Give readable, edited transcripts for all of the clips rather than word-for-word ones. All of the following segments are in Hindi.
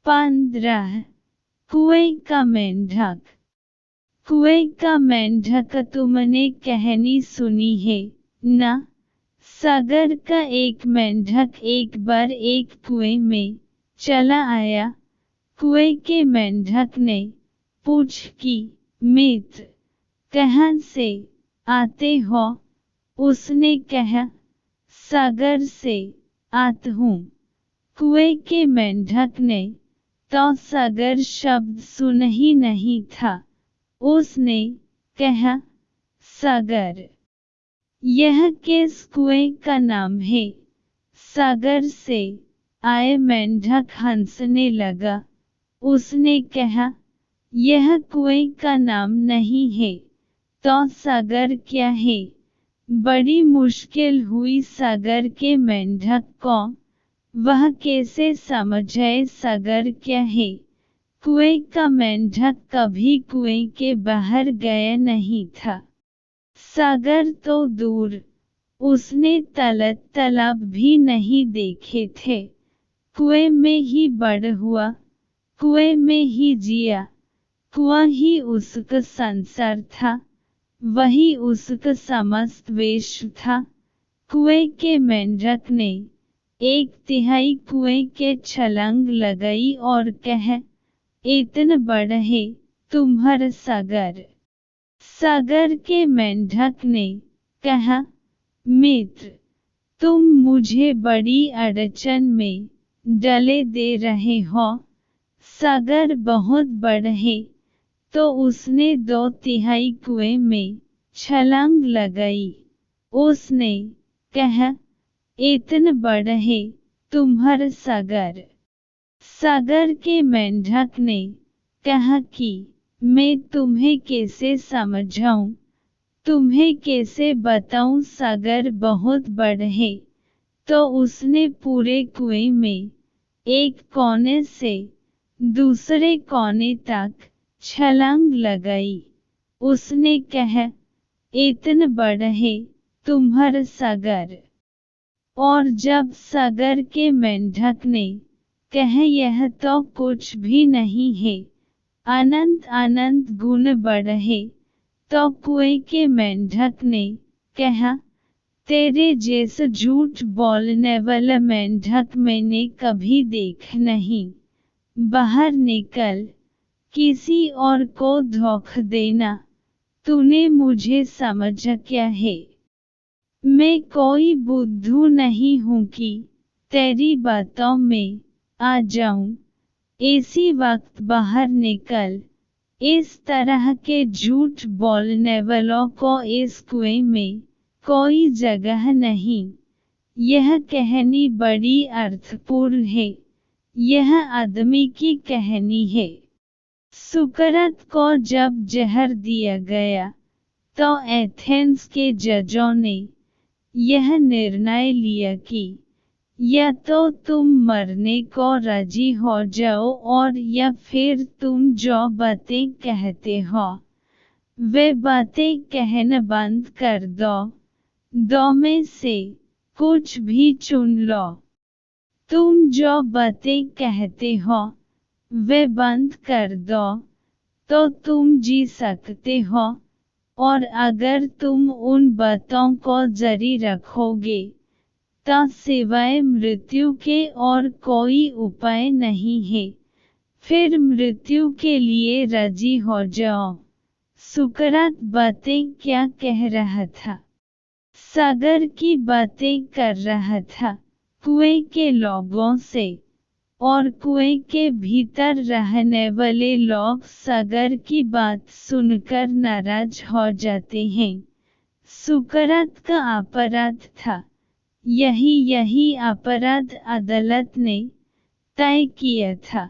15 कुएं का मेंढक। कुएं का मेंढक तुमने कहानी सुनी है ना? सागर का एक मेंढक एक बार एक कुएं में चला आया। कुएं के मेंढक ने पूछ की, मित्र कहाँ से आते हो? उसने कहा, सागर से आता हूँ। कुएं के मेंढक ने तो सागर शब्द सुना ही नहीं था। उसने कहा, सागर यह किस कुएं का नाम है? सागर से आए मेंढक हंसने लगा। उसने कहा, यह कुएं का नाम नहीं है तो सागर क्या है? बड़ी मुश्किल हुई सागर के मेंढक को। वह कैसे समझे सागर क्या है? कुएं का मेंढक कभी कुएं के बाहर गया नहीं था। सागर तो दूर, उसने तालाब भी नहीं देखे थे। कुएं में ही बड़ा हुआ, कुएं में ही जिया। कुआं ही उसका संसार था, वही उसका समस्त वेश था। कुएं के मेंढक ने 1/3 कुएं के छलांग लगाई और कहा, इतना बड़ा है तुम्हारा सागर। सागर के मेंढक ने कहा, मित्र तुम मुझे बड़ी अड़चन में डाले दे रहे हो। सागर बहुत बड़ा है। तो उसने 2/3 कुएं में छलांग लगाई। उसने कहा, इतना बड़ा है तुम्हारा सागर। सागर के मेंढक ने कहा कि मैं तुम्हें कैसे समझाऊं, तुम्हें कैसे बताऊं सागर बहुत बड़ा है। तो उसने पूरे कुएं में एक कोने से दूसरे कोने तक छलांग लगाई। उसने कहा, इतना बड़ा है तुम्हारा सागर। और जब सागर के मेंढक ने कहा, यह तो कुछ भी नहीं है, अनंत अनंत गुण बड़ा है, तो कुएं के मेंढक ने कहा, तेरे जैसा झूठ बोलने वाला मेंढक मैंने कभी देखा नहीं। बाहर निकल, किसी और को धोखा देना। तूने मुझे समझा क्या है? मैं कोई बुद्धू नहीं हूँ कि तेरी बातों में आ जाऊं। इसी वक्त बाहर निकल। इस तरह के झूठ बोलने वालों को इस कुएं में कोई जगह नहीं। यह कहानी बड़ी अर्थपूर्ण है। यह आदमी की कहानी है। सुकरात को जब जहर दिया गया तो एथेंस के जजों ने यह निर्णय लिया कि या तो तुम मरने को राजी हो जाओ और या फिर तुम जो बातें कहते हो वे बातें कहना बंद कर दो। दो में से कुछ भी चुन लो। तुम जो बातें कहते हो वे बंद कर दो तो तुम जी सकते हो, और अगर तुम उन बातों को जारी रखोगे तो सिवाय मृत्यु के और कोई उपाय नहीं है। फिर मृत्यु के लिए राजी हो जाओ। सुकरात बातें क्या कह रहा था? सागर की बातें कर रहा था, कुएं के लोगों से। और कुएं के भीतर रहने वाले लोग सागर की बात सुनकर नाराज हो जाते हैं। सुकरात का अपराध था। यही अपराध अदालत ने तय किया था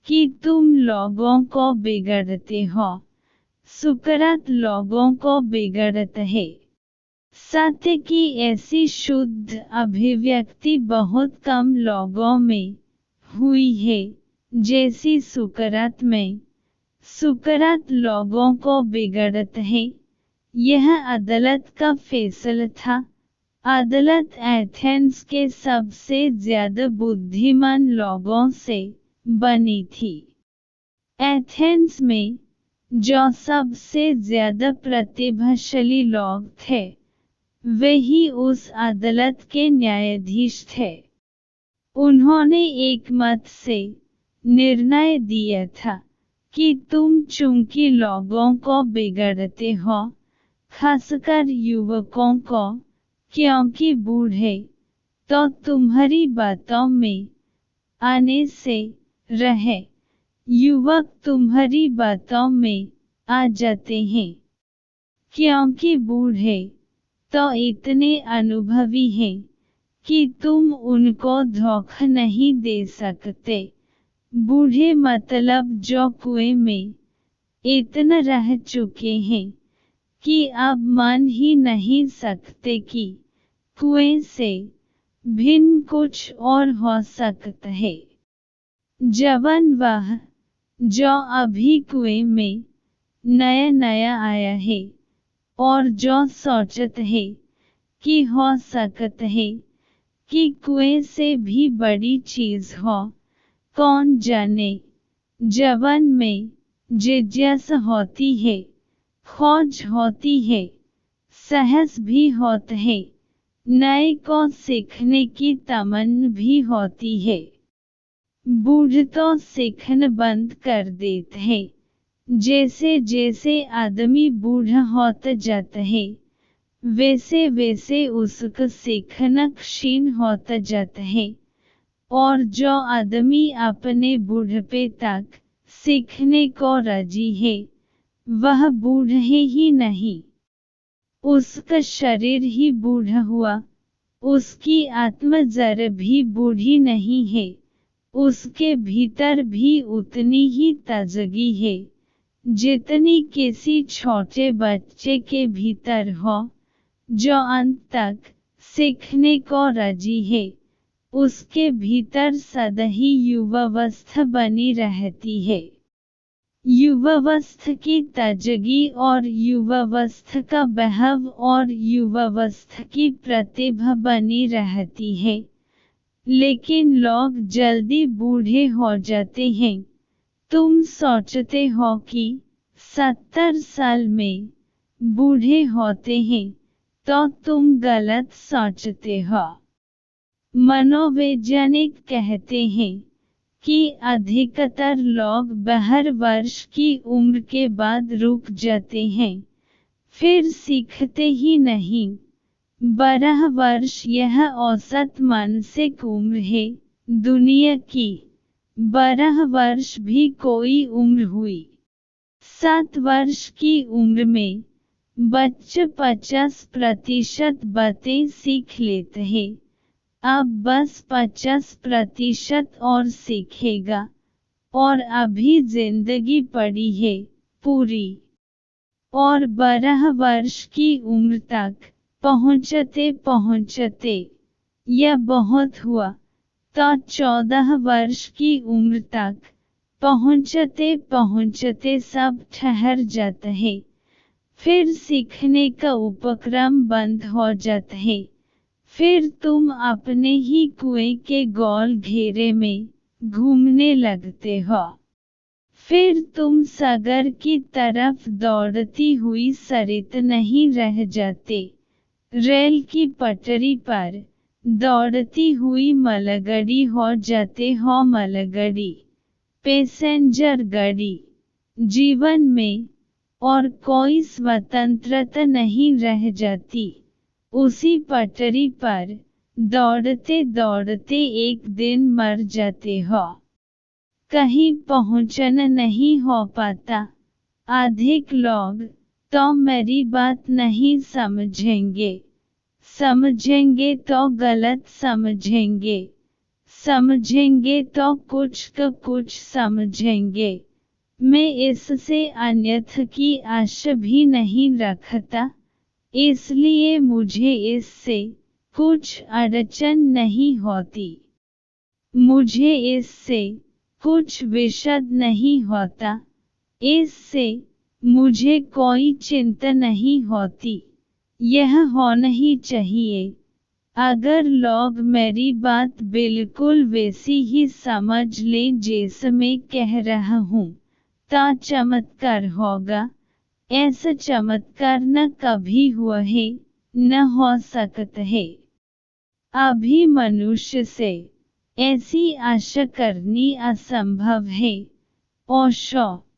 कि तुम लोगों को बिगड़ते हो। सुकरात लोगों को बिगड़ता है। सत्य की ऐसी शुद्ध अभिव्यक्ति बहुत कम लोगों में हुई है जैसी सुकरात में। सुकरात लोगों को बिगड़ता है। यह अदालत का फैसला था। अदालत एथेंस के सबसे ज्यादा बुद्धिमान लोगों से बनी थी। एथेंस में जो सबसे ज्यादा प्रतिभाशाली लोग थे वही उस अदालत के न्यायाधीश थे। उन्होंने एक मत से निर्णय दिया था कि तुम चूंकि लोगों को बिगड़ते हो, खासकर युवकों को, क्योंकि बूढ़े तो तुम्हारी बातों में आने से रहे, युवक तुम्हारी बातों में आ जाते हैं, क्योंकि बूढ़े तो इतने अनुभवी हैं कि तुम उनको धोखा नहीं दे सकते। बूढ़े मतलब जो कुएं में इतना रह चुके हैं कि अब मान ही नहीं सकते कि कुएं से भिन्न कुछ और हो सकता है। जवान वह जो अभी कुएं में नया नया आया है और जो सोचता है कि हो सकता है कि कुएं से भी बड़ी चीज हो, कौन जाने। जवान में जिज्ञासा होती है, खोज होती है, साहस भी होता है, नए को सीखने की तमन्ना भी होती है। बूढ़े तो सीखना बंद कर देते हैं। जैसे जैसे आदमी बूढ़ा होता जाता है वैसे वैसे उसका सीखना क्षीण होता जाता है, और जो आदमी अपने बुढ़ापे तक सीखने को राजी है वह बूढ़ा ही नहीं, उसका शरीर ही बूढ़ा हुआ, उसकी आत्मा जरा भी बूढ़ी नहीं है, उसके भीतर भी उतनी ही ताजगी है जितनी किसी छोटे बच्चे के भीतर हो जो अंत तक सीखने को राजी है। उसके भीतर सदा ही युवावस्था बनी रहती है। युवावस्था की ताजगी और युवावस्था का बहाव और युवावस्था की प्रतिभा बनी रहती है। लेकिन लोग जल्दी बूढ़े हो जाते हैं। तुम सोचते हो कि 70 साल में बूढ़े होते हैं तो तुम गलत सोचते हो। मनोवैज्ञानिक कहते हैं कि अधिकतर लोग 12 वर्ष की उम्र के बाद रुक जाते हैं, फिर सीखते ही नहीं। 12 वर्ष यह औसत मानसिक उम्र है दुनिया की। 12 वर्ष भी कोई उम्र हुई। 7 वर्ष की उम्र में बच्चा 50% बातें सीख लेते हैं। अब बस 50% और सीखेगा, और अभी जिंदगी पड़ी है पूरी। और 12 वर्ष की उम्र तक पहुँचते पहुँचते यह बहुत हुआ तो 14 वर्ष की उम्र तक पहुँचते पहुँचते सब ठहर जाता है। फिर सीखने का उपक्रम बंद हो जाता है। फिर तुम अपने ही कुएं के गोल घेरे में घूमने लगते हो। फिर तुम सागर की तरफ दौड़ती हुई सरित नहीं रह जाते, रेल की पटरी पर दौड़ती हुई मालगाड़ी हो जाते हो। मालगाड़ी, पैसेंजर गाड़ी। जीवन में और कोई स्वतंत्रता नहीं रह जाती। उसी पटरी पर दौड़ते दौड़ते एक दिन मर जाते हो। कहीं पहुंचना नहीं हो पाता। अधिक लोग तो मेरी बात नहीं समझेंगे, समझेंगे तो गलत समझेंगे, समझेंगे तो कुछ का कुछ समझेंगे। मैं इससे अन्यथा की आशा भी नहीं रखता, इसलिए मुझे इससे कुछ अड़चन नहीं होती। मुझे इससे कुछ विषाद नहीं होता, इससे मुझे कोई चिंता नहीं होती। यह होना ही चाहिए। अगर लोग मेरी बात बिल्कुल वैसी ही समझ लें जैसे मैं कह रहा हूँ, तो चमत्कार होगा। ऐसा चमत्कार न कभी हुआ है, न हो सकता है। अभी मनुष्य से ऐसी आशा करनी असंभव है। ओशो।